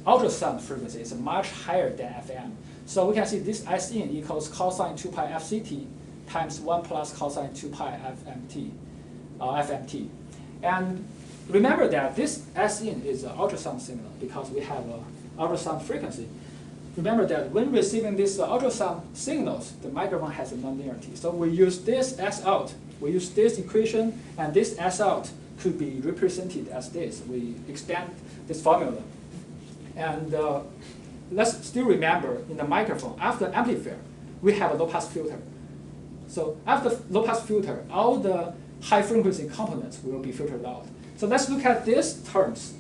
ultrasound frequency is much higher than FM. So we can see this S in equals cosine 2 pi FCT times 1 plus cosine 2 pi FMT. And remember that this S in is an ultrasound signal because we have an ultrasound frequency. Remember that when receiving these ultrasound signals, the microphone has a nonlinearity. So we use this S out. We use this equation, and this S out could be represented as this. We expand this formula. And let's still remember in the microphone, after amplifier, we have a low-pass filter. So after low-pass filter, all the high-frequency components will be filtered out. So let's look at these terms.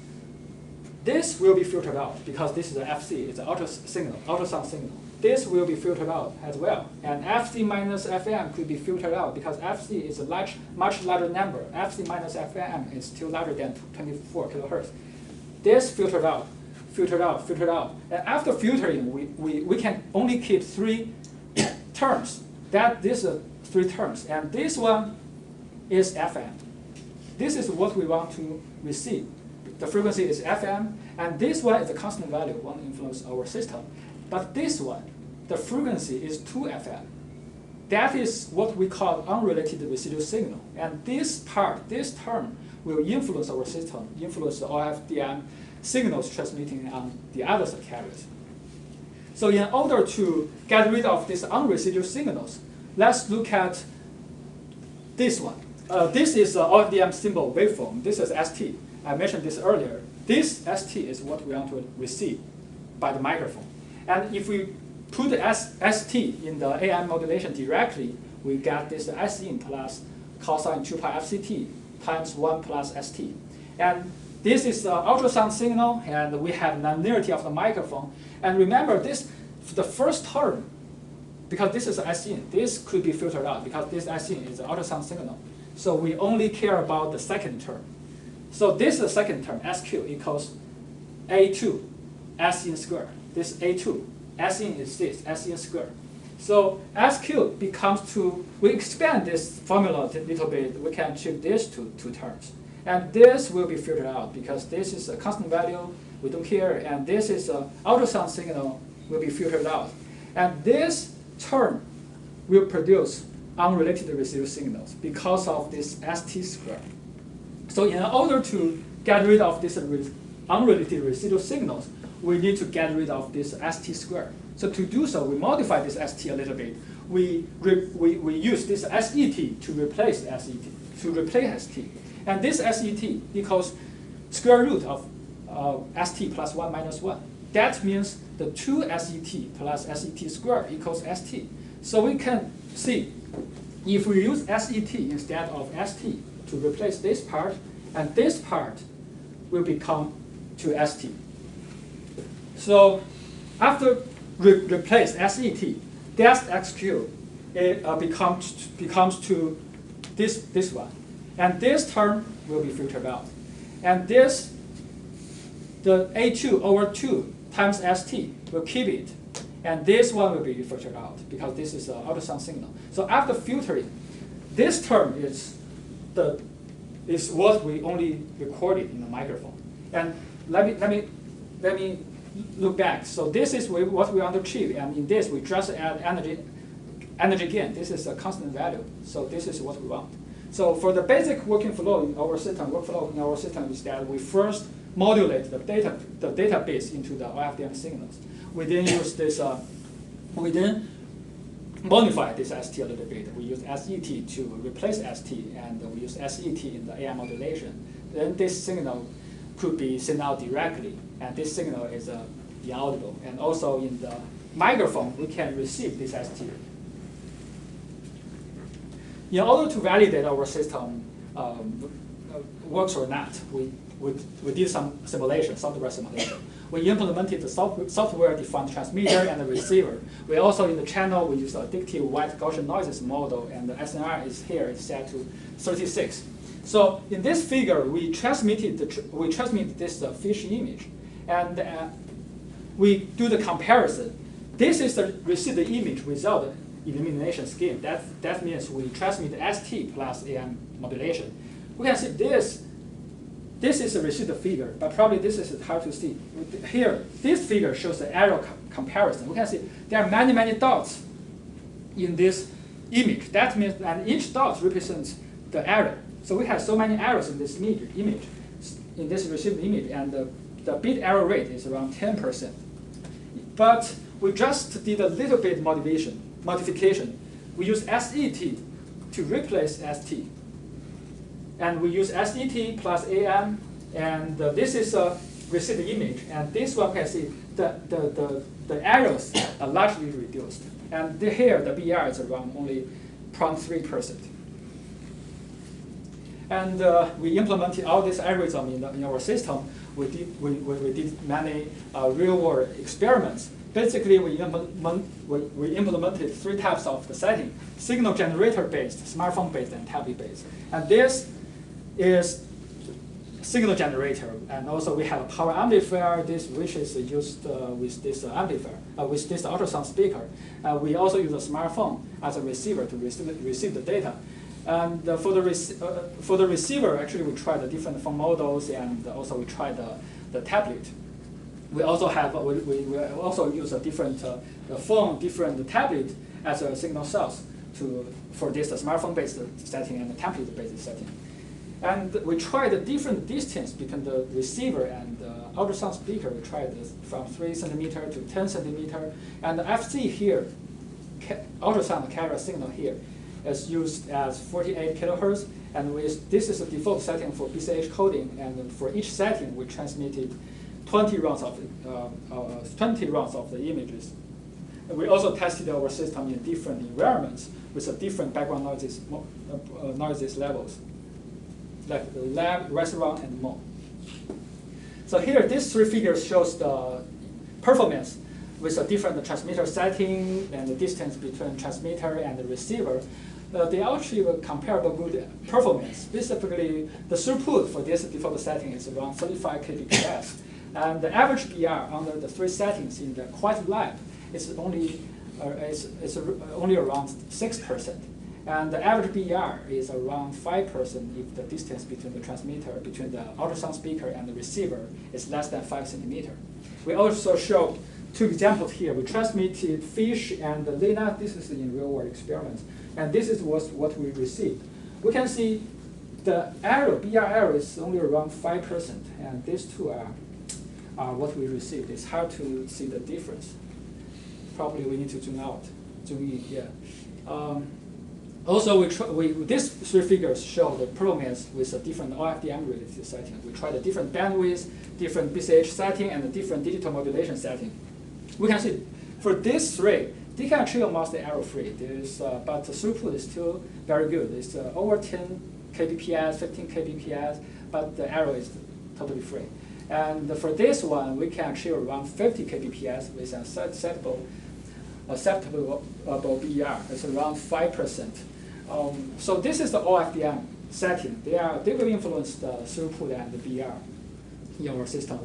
This will be filtered out because this is an FC, it's an ultrasound signal. This will be filtered out as well. And FC minus FM could be filtered out because FC is a much larger number. FC minus FM is still larger than 24 kilohertz. This filtered out, filtered out, filtered out. And after filtering, we can only keep 3 terms. These are 3 terms. And this one is FM. This is what we want to receive. The frequency is FM, and this one is a constant value, won't influence our system. But this one, the frequency is 2FM. That is what we call unrelated residual signal. And this term, will influence our system, influence the OFDM signals transmitting on the other subcarriers. So in order to get rid of these unresidual signals, let's look at this one. This is the OFDM symbol waveform. This is ST. I mentioned this earlier. This ST is what we want to receive by the microphone. And if we put the ST in the AI modulation directly, we get this S in plus cosine 2 pi FCT times 1 plus ST. And this is the ultrasound signal, and we have nonlinearity of the microphone. And remember, the first term, because this is S in, this could be filtered out because this S in is an ultrasound signal. So we only care about the second term. So this is the second term, SQ equals A2 S in square. This A2, S in is this, S in square. So SQ becomes we expand this formula a little bit, we can achieve these two terms. And this will be filtered out because this is a constant value, we don't care, and this is an ultrasound signal, will be filtered out. And this term will produce unrelated residual signals because of this ST square. So in order to get rid of these unrelated residual signals, we need to get rid of this ST square. So to do so, we modify this ST a little bit. We use this SET to replace ST. And this SET equals square root of ST plus 1 minus 1. That means the 2 SET plus SET squared equals ST. So we can see if we use SET instead of ST to replace this part, and this part will become to ST. So after replace SET, this XQ becomes to this one. And this term will be filtered out. And this, the A2 over 2 times ST will keep it. And this one will be filtered out because this is an ultrasound signal. So after filtering, this term is what we only recorded in the microphone. And let me look back. So this is what we want to achieve, and in this we just add energy gain. This is a constant value. So this is what we want. So for the basic working flow in our system, is that we first modulate the database into the OFDM signals. We then use this. We then modify this ST a little bit. We use SET to replace ST, and we use SET in the AM modulation. Then this signal could be sent out directly, and this signal is inaudible. And also in the microphone, we can receive this ST. In order to validate our system works or not, we did some simulation, software simulation. We implemented the software-defined transmitter and the receiver. We also, in the channel, we use the addictive white Gaussian noises model, and the SNR is here, it's set to 36. So in this figure, we transmit this fish image, and we do the comparison. This is the received image without the illumination scheme. That means we transmit ST plus AM modulation. We can see this is a received figure, but probably this is hard to see. Here, this figure shows the error comparison. We can see there are many dots in this image. That means that each dot represents the error. So we have so many errors in this image, in this received image, and the bit error rate is around 10%. But we just did a little bit modification. We use SET to replace ST. And we use SET plus AM, and this is a received image. And this one can see the errors are largely reduced. And here, the BR is around only 0.3%. And we implemented all this algorithm in our system. We did many real-world experiments. Basically, we implemented 3 types of the setting: signal generator-based, smartphone-based, and tablet-based. And this is signal generator, and also we have a power amplifier, which is used with this amplifier, with this ultrasound speaker. We also use a smartphone as a receiver to receive the data. And for the receiver, actually, we tried the different phone models, and also we tried the tablet. We also have we also use a different phone, different tablet as a signal source for this smartphone-based setting and the tablet-based setting. And we tried the different distance between the receiver and the ultrasound speaker. We tried this from 3 centimeter to 10 centimeter. And the FC here, ultrasound carrier signal here, is used as 48 kilohertz. And this is a default setting for BCH coding. And for each setting, we transmitted 20 rounds of the images. And we also tested our system in different environments with a different background noises levels, like the lab, restaurant, and mall. So here, these 3 figures shows the performance with a different transmitter setting and the distance between transmitter and the receiver. They achieve a comparable good performance. Specifically, the throughput for this default setting is around 35 kbps. And the average BR under the 3 settings in the quiet lab is only around 6%. And the average BR is around 5% if the distance between the transmitter, between the ultrasound speaker and the receiver is less than 5 centimeters. We also showed 2 examples here. We transmitted fish and the Lena. This is in real-world experiments. And this is what we received. We can see the error, BR error, is only around 5%. And these 2 are what we received. It's hard to see the difference. Probably we need to zoom in, yeah. Also, these 3 figures show the performance with a different OFDM related setting. We tried a different bandwidth, different BCH setting, and a different digital modulation setting. We can see for these 3, they can achieve almost error-free. But the throughput is still very good. It's over 10 kbps, 15 kbps, but the error is totally free. And for this one, we can achieve around 50 kbps with an acceptable BR. It's around 5%. So this is the OFDM setting. They will influence the throughput and the BR in our system.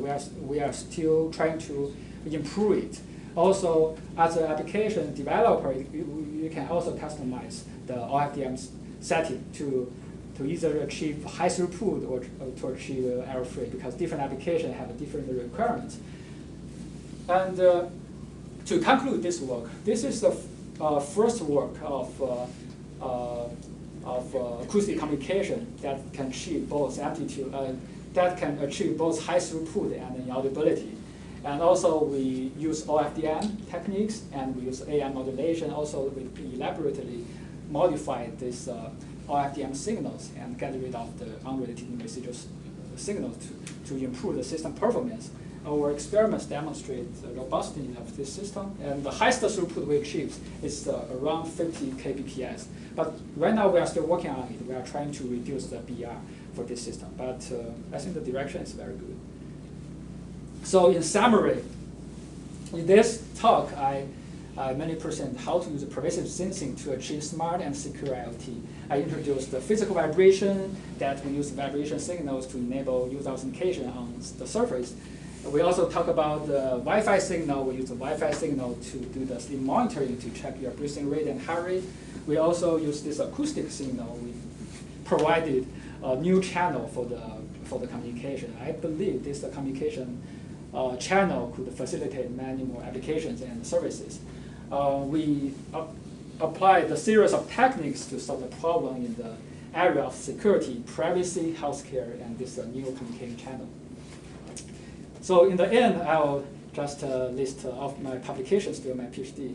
We are still trying to improve it. Also, as an application developer, you can also customize the OFDM setting to to either achieve high throughput or to achieve error-free, because different applications have different requirements. And to conclude this work, this is the first work of acoustic communication that can achieve both amplitude, that can achieve both high throughput and audibility. And also we use OFDM techniques, and we use AI modulation. Also we elaborately modify these OFDM signals and get rid of the unrelated residual signals to improve the system performance. Our experiments demonstrate the robustness of this system, and the highest throughput we achieve is around 50 kbps. But right now we are still working on it. We are trying to reduce the BR for this system, but I think the direction is very good. So in summary, in this talk, I mainly present how to use pervasive sensing to achieve smart and secure IoT. I introduced the physical vibration, that we use vibration signals to enable user authentication on the surface. We also talk about the Wi-Fi signal. We use the Wi-Fi signal to do the sleep monitoring to check your breathing rate and heart rate. We also use this acoustic signal. We provided a new channel for the communication. I believe this communication channel could facilitate many more applications and services. We applied a series of techniques to solve the problem in the area of security, privacy, healthcare, and this new communication channel. So in the end, I'll just list off my publications during my PhD.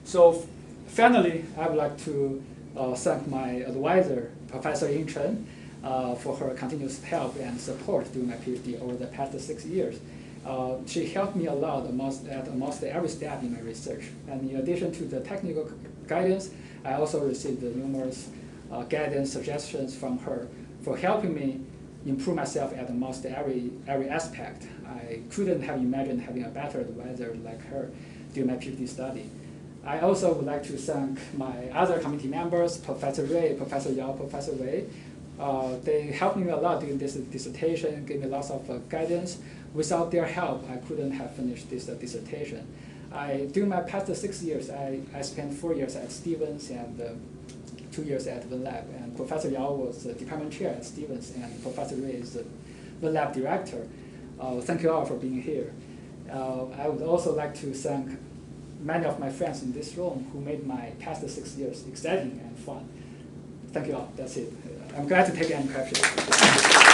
So finally, I would like to thank my advisor, Professor Ying Chen, for her continuous help and support during my PhD over the past 6 years. She helped me a lot at almost every step in my research. And in addition to the technical guidance, I also received numerous guidance suggestions from her for helping me improve myself at almost every aspect. I couldn't have imagined having a better advisor like her during my PhD study. I also would like to thank my other committee members, Professor Ray, Professor Yao, Professor Wei. They helped me a lot during this dissertation, gave me lots of guidance. Without their help, I couldn't have finished this dissertation. During my past 6 years, I spent 4 years at Stevens and 2 years at WinLab. And Professor Yao was the department chair at Stevens, and Professor Ray is the WinLab director. Thank you all for being here. I would also like to thank many of my friends in this room who made my past 6 years exciting and fun. Thank you all. That's it. I'm glad to take any questions.